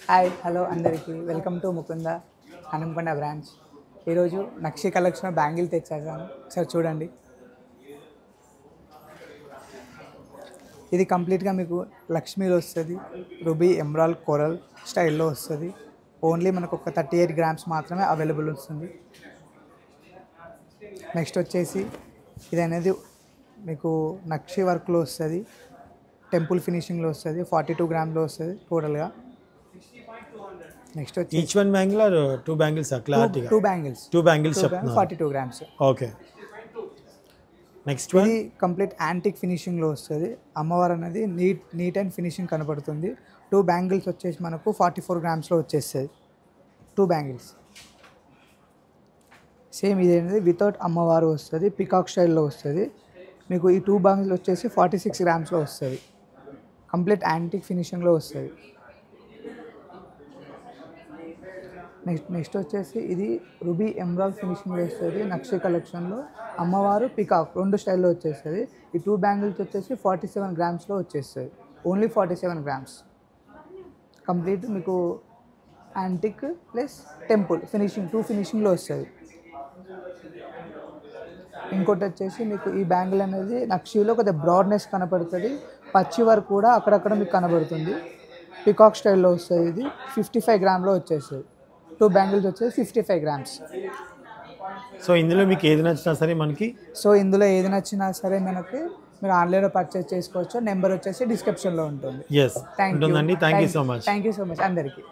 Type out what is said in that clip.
Hi hello అందరికీ welcome to Mukunda Hanamkonda branch. ఈరోజు నక్షి కలెక్షన్ బ్యాంగిల్ తెచ్చేసాను, సార్ చూడండి. ఇది కంప్లీట్గా మీకు లక్ష్మీలో వస్తుంది, రూబీ ఎమరాల్డ్ కోరల్ స్టైల్లో వస్తుంది. ఓన్లీ మనకు ఒక 38 గ్రామ్స్ మాత్రమే అవైలబుల్ వస్తుంది. నెక్స్ట్ వచ్చేసి ఇది అనేది మీకు నక్షి వర్క్లో వస్తుంది, టెంపుల్ ఫినిషింగ్లో వస్తుంది, 42 గ్రామ్లో వస్తుంది టోటల్గా. నెక్స్ట్ వచ్చి each one bangle or two bangles క్లారిటీగా two bangles 42 grams. Okay. Next ఇది కంప్లీట్ యాంటిక్ ఫినిషింగ్లో వస్తుంది. అమ్మవారు అనేది నీట్ అండ్ ఫినిషింగ్ కనపడుతుంది. 2 బ్యాంగిల్స్ వచ్చేసి మనకు 44 గ్రామ్స్లో వచ్చేస్తుంది. 2 బ్యాంగిల్స్ సేమ్ ఇది అనేది వితౌట్ అమ్మవారు వస్తుంది, పికాక్ స్టైల్లో వస్తుంది. మీకు ఈ 2 బ్యాంగిల్స్ వచ్చేసి 46 గ్రామ్స్లో వస్తుంది. కంప్లీట్ యాంటిక్ ఫినిషింగ్లో వస్తుంది. నెక్స్ట్ వచ్చేసి ఇది రూబీ ఎమరాల్డ్ ఫినిషింగ్లో వస్తుంది. నక్షి కలెక్షన్లో అమ్మవారు పికాక్ 2 స్టైల్లో వచ్చేస్తుంది. ఈ 2 బ్యాంగిల్స్ వచ్చేసి 47 గ్రామ్స్లో వచ్చేస్తుంది. Only 47 grams. కంప్లీట్ మీకు యాంటిక్ ప్లస్ టెంపుల్ ఫినిషింగ్ 2 ఫినిషింగ్లో వస్తుంది. ఇంకోటి వచ్చేసి మీకు ఈ బ్యాంగిల్ అనేది నక్షిలో కొద్దిగా బ్రాడ్నెస్ కనపడుతుంది, పచ్చి వర్క్ కూడా అక్కడక్కడ మీకు కనబడుతుంది. పికాక్ స్టైల్లో వస్తుంది. ఇది 55 గ్రామ్లో వచ్చేస్తుంది. 2 బ్యాంగిల్స్ వచ్చేసి 55 గ్రామ్స్. సో ఇందులో మీకు ఏది నచ్చినా సరే ఇందులో ఏది నచ్చినా సరే మనకి మీరు ఆన్లైన్లో పర్చేస్ చేసుకోవచ్చు. నెంబర్ వచ్చేసి డిస్క్రిప్షన్లో ఉంటుంది. Thank you so much. Thank you so much అందరికీ.